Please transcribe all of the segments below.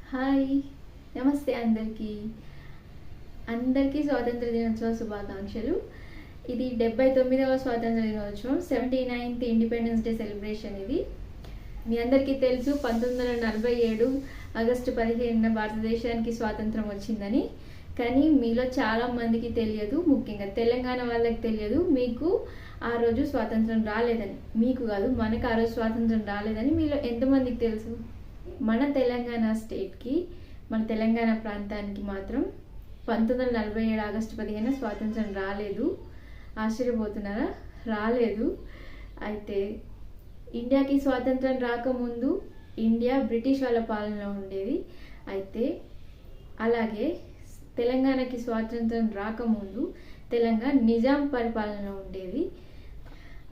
Hi, నమస్తే అందరికీ. అందరికీ స్వాతంత్ర దినోత్సవ శుభాకాంక్షలు. ఇది 79వ స్వాతంత్ర దినోత్సవం, 79th ఇండిపెండెన్స్ డే సెలబ్రేషన్. ఇది మీ అందరికీ తెలుసు, 1947 ఆగస్టు 15న భారతదేశానికి స్వాతంత్రం వచ్చిందని. కానీ మీలో చాలా మందికి తెలియదు, ముఖ్యంగా తెలంగాణ వాళ్ళకి తెలియదు మీకు ఆ రోజు స్వాతంత్రం రాలేదని. మీకు కాదు, మనకు ఆ రోజు స్వాతంత్రం రాలేదని మీలో ఎంతమందికి తెలుసు? మన తెలంగాణ స్టేట్కి, మన తెలంగాణ ప్రాంతానికి మాత్రం 1947 ఆగస్టు 15న స్వాతంత్రం రాలేదు. ఆశ్చర్యపోతున్నారా? రాలేదు. అయితే ఇండియాకి స్వాతంత్రం రాకముందు ఇండియా బ్రిటిష్ వాళ్ళ పాలనలో ఉండేది. అయితే అలాగే తెలంగాణకి స్వాతంత్రం రాకముందు తెలంగాణ నిజాం పరిపాలనలో ఉండేది.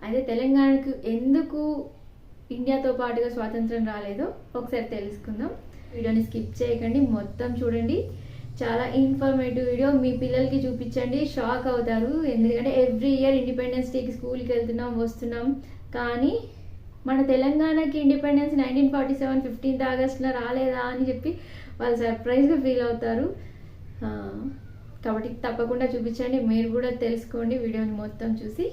అయితే తెలంగాణకు ఎందుకు ఇండియాతో పాటుగా స్వాతంత్రం రాలేదో ఒకసారి తెలుసుకుందాం. వీడియోని స్కిప్ చేయకండి, మొత్తం చూడండి. చాలా ఇన్ఫర్మేటివ్ వీడియో. మీ పిల్లలకి చూపించండి, షాక్ అవుతారు. ఎందుకంటే ఎవ్రీ ఇయర్ ఇండిపెండెన్స్ డేకి స్కూల్కి వెళ్తున్నాం, వస్తున్నాం. కానీ మన తెలంగాణకి ఇండిపెండెన్స్ 1947 15th ఆగస్టులో రాలేదా అని చెప్పి వాళ్ళు సర్ప్రైజ్గా ఫీల్ అవుతారు. కాబట్టి తప్పకుండా చూపించండి, మీరు కూడా తెలుసుకోండి వీడియోని మొత్తం చూసి.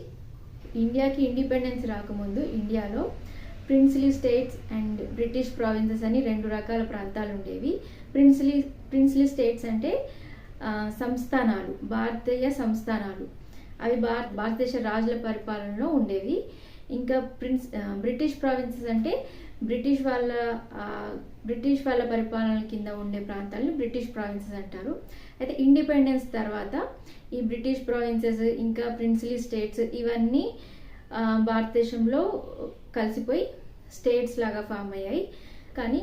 ఇండియాకి ఇండిపెండెన్స్ రాకముందు ఇండియాలో princely states and British provinces అని రెండు రకాల ప్రాంతాలు ఉండేవి. ప్రిన్స్లీ స్టేట్స్ అంటే సంస్థానాలు, భారతీయ సంస్థానాలు. అవి భారతదేశ రాజుల పరిపాలనలో ఉండేవి. ఇంకా బ్రిటిష్ ప్రావిన్సెస్ అంటే బ్రిటిష్ వాళ్ళ పరిపాలన కింద ఉండే ప్రాంతాలను బ్రిటిష్ ప్రావిన్సెస్ అంటారు. అయితే ఇండిపెండెన్స్ తర్వాత ఈ బ్రిటిష్ ప్రావిన్సెస్ ఇంకా ప్రిన్స్లీ స్టేట్స్ ఇవన్నీ భారతదేశంలో కలిసిపోయి స్టేట్స్ లాగా ఫామ్ అయ్యాయి. కానీ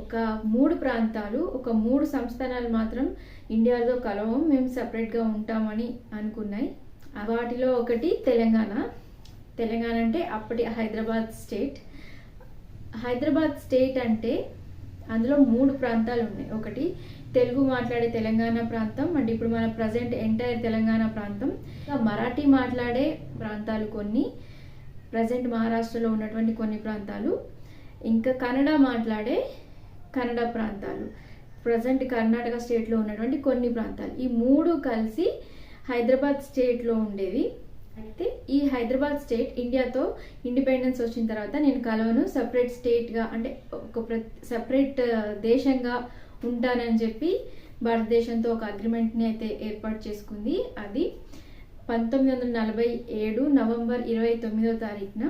ఒక 3 ప్రాంతాలు, ఒక 3 సంస్థానాలు మాత్రం ఇండియాలో కలవం, మేము సపరేట్గా ఉంటామని అనుకున్నాయి. వాటిలో ఒకటి తెలంగాణ. తెలంగాణ అంటే అప్పటి హైదరాబాద్ స్టేట్. హైదరాబాద్ స్టేట్ అంటే అందులో 3 ప్రాంతాలు ఉన్నాయి. ఒకటి తెలుగు మాట్లాడే తెలంగాణ ప్రాంతం, అంటే ఇప్పుడు మన ప్రజెంట్ ఎంటైర్ తెలంగాణ ప్రాంతం. మరాఠీ మాట్లాడే ప్రాంతాలు కొన్ని, ప్రజెంట్ మహారాష్ట్రలో ఉన్నటువంటి కొన్ని ప్రాంతాలు. ఇంకా కన్నడ మాట్లాడే కన్నడ ప్రాంతాలు, ప్రజెంట్ కర్ణాటక స్టేట్లో ఉన్నటువంటి కొన్ని ప్రాంతాలు. ఈ 3 కలిసి హైదరాబాద్ స్టేట్లో ఉండేవి. అయితే ఈ హైదరాబాద్ స్టేట్ ఇండియాతో ఇండిపెండెన్స్ వచ్చిన తర్వాత నేను కలవను, సపరేట్ స్టేట్గా అంటే ఒక సపరేట్ దేశంగా ఉంటానని చెప్పి భారతదేశంతో ఒక అగ్రిమెంట్ని అయితే ఏర్పాటు చేసుకుంది. అది 1947 నవంబర్ 29వ తారీఖున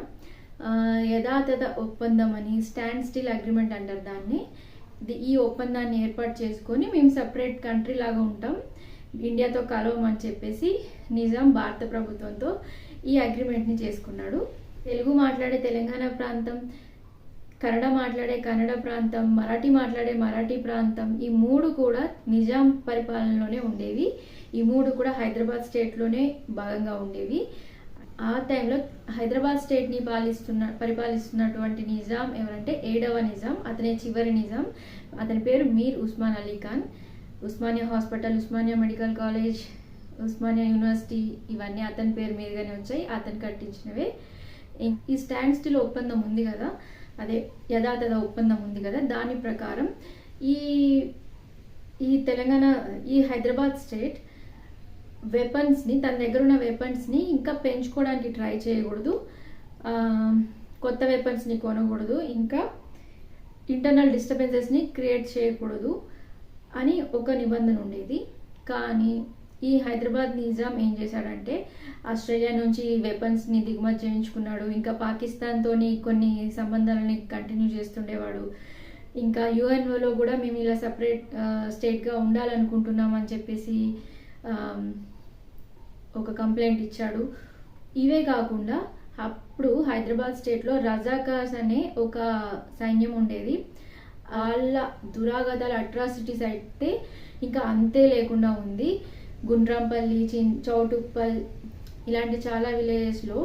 యథాతథ ఒప్పందం అని, స్టాండ్ స్టిల్ అగ్రిమెంట్ అంటారు దాన్ని. ఈ ఒప్పందాన్ని ఏర్పాటు చేసుకొని మేము సపరేట్ కంట్రీ లాగా ఉంటాం, ఇండియాతో కలవమని చెప్పేసి నిజాం భారత ప్రభుత్వంతో ఈ అగ్రిమెంట్ని చేసుకున్నాడు. తెలుగు మాట్లాడే తెలంగాణ ప్రాంతం, కన్నడ మాట్లాడే కన్నడ ప్రాంతం, మరాఠీ మాట్లాడే మరాఠీ ప్రాంతం, ఈ 3 కూడా నిజాం పరిపాలనలోనే ఉండేవి. ఈ 3 కూడా హైదరాబాద్ స్టేట్లోనే భాగంగా ఉండేవి. ఆ టైంలో హైదరాబాద్ స్టేట్ని పరిపాలిస్తున్నటువంటి నిజాం ఎవరంటే 7వ నిజాం, అతనే చివరి నిజాం. అతని పేరు Mir Osman Ali Khan. Osmania hospital, Osmania medical college, Osmania university ఇవన్నీ అతని పేరు మీదుగానే వచ్చాయి, అతను కట్టించినవే. ఈ స్టాండ్ స్టిల్ ఒప్పందం ఉంది కదా, అదే యథాతథ ఒప్పందం ఉంది కదా, దాని ప్రకారం ఈ తెలంగాణ, ఈ హైదరాబాద్ స్టేట్ వెపన్స్ని, తన దగ్గర ఉన్న వెపన్స్ని ఇంకా పెంచుకోవడానికి ట్రై చేయకూడదు, కొత్త వెపన్స్ని కొనకూడదు, ఇంకా ఇంటర్నల్ డిస్టర్బెన్సెస్ని క్రియేట్ చేయకూడదు అని ఒక నిబంధన ఉండేది. కానీ ఈ హైదరాబాద్ నిజాం ఏం చేశాడంటే ఆస్ట్రేలియా నుంచి వెపన్స్ని దిగుమతి చేయించుకున్నాడు. ఇంకా పాకిస్తాన్తోని కొన్ని సంబంధాలని కంటిన్యూ చేస్తుండేవాడు. ఇంకా యుఎన్ఓలో కూడా మేము ఇలా సపరేట్ స్టేట్గా ఉండాలనుకుంటున్నాం అని చెప్పేసి ఒక కంప్లైంట్ ఇచ్చాడు. ఇవే కాకుండా అప్పుడు హైదరాబాద్ స్టేట్లో రజాకార్స్ అనే ఒక సైన్యం ఉండేది. వాళ్ళ దురాగతాల, అట్రాసిటీస్ అయితే ఇంకా అంతే లేకుండా ఉంది. గుండ్రాంపల్లి, చౌటుప్పల్ ఇలాంటి చాలా విలేజెస్లో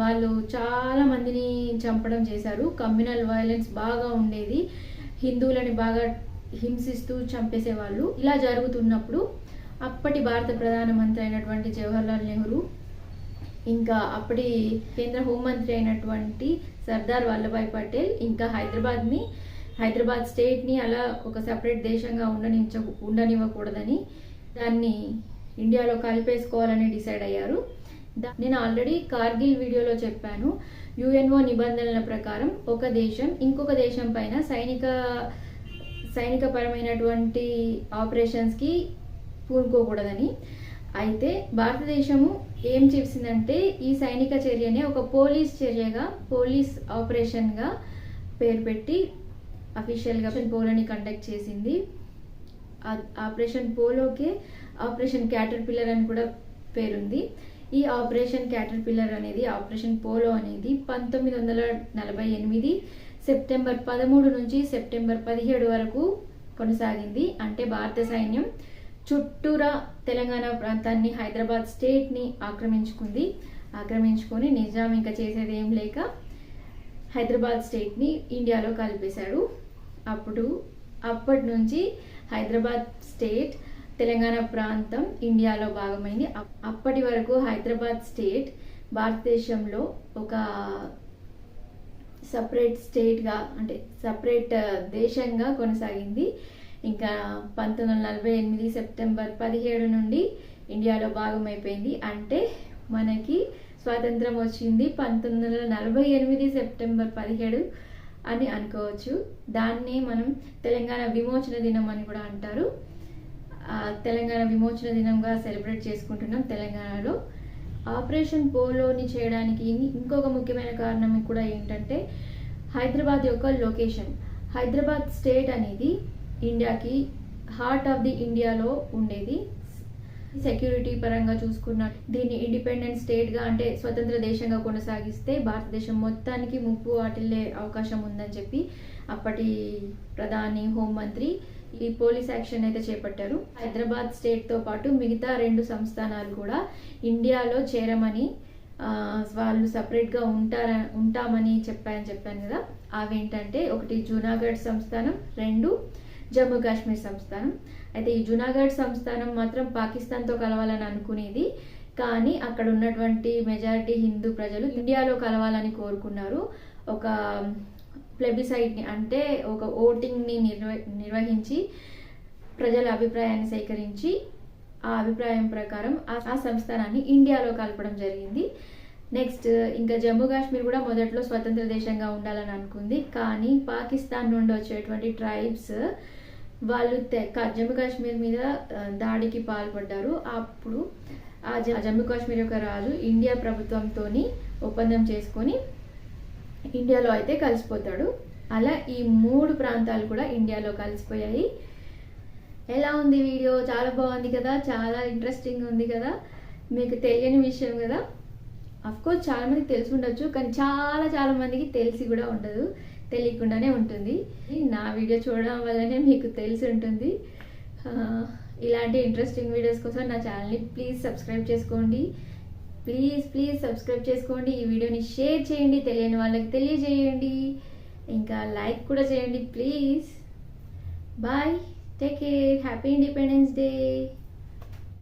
వాళ్ళు చాలా మందిని చంపడం చేశారు. కమ్యూనల్ వైలెన్స్ బాగా ఉండేది, హిందువులని బాగా హింసిస్తూ చంపేసేవాళ్ళు. ఇలా జరుగుతున్నప్పుడు అప్పటి భారత ప్రధానమంత్రి అయినటువంటి జవహర్లాల్ నెహ్రూ, ఇంకా అప్పటి కేంద్ర హోంమంత్రి అయినటువంటి సర్దార్ వల్లభాయ్ పటేల్ ఇంకా హైదరాబాద్ని హైదరాబాద్ స్టేట్ని అలా ఒక సపరేట్ దేశంగా ఉండనివ్వకూడదని దాన్ని ఇండియాలో కలిపేసుకోవాలని డిసైడ్ అయ్యారు. నేను ఆల్రెడీ కార్గిల్ వీడియోలో చెప్పాను, యుఎన్ఓ నిబంధనల ప్రకారం ఒక దేశం ఇంకొక దేశం పైన సైనికపరమైనటువంటి ఆపరేషన్స్కి పూనుకోకూడదని. అయితే భారతదేశము ఏం చేసిందంటే ఈ సైనిక చర్యనే ఒక పోలీస్ చర్యగా, పోలీస్ ఆపరేషన్గా పేరు పెట్టి అఫీషియల్గా పోలోని కండక్ట్ చేసింది. ఆపరేషన్ పోలోకే ఆపరేషన్ క్యాటర్ పిల్లర్ అని కూడా పేరుంది. ఈ ఆపరేషన్ క్యాటర్ పిల్లర్ అనేది, ఆపరేషన్ పోలో అనేది 1948 సెప్టెంబర్ 13 నుంచి సెప్టెంబర్ 17 వరకు కొనసాగింది. అంటే భారత సైన్యం చుట్టూరా తెలంగాణ ప్రాంతాన్ని, హైదరాబాద్ స్టేట్ని ఆక్రమించుకొని నిజాం ఇంకా చేసేది ఏం లేక హైదరాబాద్ స్టేట్ని ఇండియాలో కలిపేశాడు. అప్పటి నుంచి హైదరాబాద్ స్టేట్, తెలంగాణ ప్రాంతం ఇండియాలో భాగమైంది. అప్పటి వరకు హైదరాబాద్ స్టేట్ భారతదేశంలో ఒక సపరేట్ స్టేట్గా, అంటే సపరేట్ దేశంగా కొనసాగింది. ఇంకా 1948 సెప్టెంబర్ 17 నుండి ఇండియాలో భాగమైపోయింది. అంటే మనకి స్వాతంత్రం వచ్చింది 1948 సెప్టెంబర్ 17 అని అనుకోవచ్చు. దాన్ని మనం తెలంగాణ విమోచన దినం అని కూడా అంటారు. తెలంగాణ విమోచన దినంగా సెలబ్రేట్ చేసుకుంటున్నాం తెలంగాణలో. ఆపరేషన్ పోలోని చేయడానికి ఇంకొక ముఖ్యమైన కారణం కూడా ఏంటంటే హైదరాబాద్ యొక్క లొకేషన్. హైదరాబాద్ స్టేట్ అనేది ఇండియాకి హార్ట్ ఆఫ్ ది ఇండియాలో ఉండేది. సెక్యూరిటీ పరంగా చూసుకున్న దీన్ని ఇండిపెండెంట్ స్టేట్గా, అంటే స్వతంత్ర దేశంగా కొనసాగిస్తే భారతదేశం మొత్తానికి ముప్పు వాటిల్లే అవకాశం ఉందని చెప్పి అప్పటి ప్రధాని, హోంమంత్రి ఈ పోలీస్ యాక్షన్ అయితే చేపట్టారు. హైదరాబాద్ స్టేట్తో పాటు మిగతా 2 సంస్థానాలు కూడా ఇండియాలో చేరమని, వాళ్ళు సపరేట్గా ఉంటామని చెప్పాను కదా. అవేంటంటే, ఒకటి జూనాగఢ్ సంస్థానం, 2 జమ్మూ కాశ్మీర్ సంస్థానం. అయితే ఈ జూనాగఢ్ సంస్థానం మాత్రం పాకిస్తాన్తో కలవాలని అనుకునేది, కానీ అక్కడ ఉన్నటువంటి మెజారిటీ హిందూ ప్రజలు ఇండియాలో కలవాలని కోరుకున్నారు. ఒక ప్లెబిసైట్ని, అంటే ఒక ఓటింగ్ని నిర్వహించి ప్రజల అభిప్రాయాన్ని సేకరించి ఆ అభిప్రాయం ప్రకారం ఆ సంస్థానాన్ని ఇండియాలో కలపడం జరిగింది. నెక్స్ట్ ఇంకా జమ్మూ కాశ్మీర్ కూడా మొదట్లో స్వతంత్ర దేశంగా ఉండాలని అనుకుంది, కానీ పాకిస్తాన్ నుండి వచ్చేటువంటి ట్రైబ్స్ వాళ్ళు జమ్మూ కాశ్మీర్ మీద దాడికి పాల్పడ్డారు. అప్పుడు ఆ జమ్మూ కాశ్మీర్ యొక్క రాజు ఇండియా ప్రభుత్వంతో ఒప్పందం చేసుకొని ఇండియాలో అయితే కలిసిపోతాడు. అలా ఈ 3 ప్రాంతాలు కూడా ఇండియాలో కలిసిపోయాయి. ఎలా ఉంది వీడియో? చాలా బాగుంది కదా, చాలా ఇంట్రెస్టింగ్ ఉంది కదా. మీకు తెలియని విషయం కదా. అఫ్కోర్స్ చాలా మందికి తెలిసి ఉండొచ్చు, కానీ చాలా మందికి తెలిసి కూడా ఉండదు, తెలియకుండానే ఉంటుంది. నా వీడియో చూడడం వల్లనే మీకు తెలిసి ఉంటుంది. ఇలాంటి ఇంట్రెస్టింగ్ వీడియోస్ కోసం నా ఛానల్ని ప్లీజ్ సబ్స్క్రైబ్ చేసుకోండి. ప్లీజ్ సబ్స్క్రైబ్ చేసుకోండి. ఈ వీడియోని షేర్ చేయండి, తెలియని వాళ్ళకి తెలియజేయండి, ఇంకా లైక్ కూడా చేయండి please. Bye, take care, happy independence day.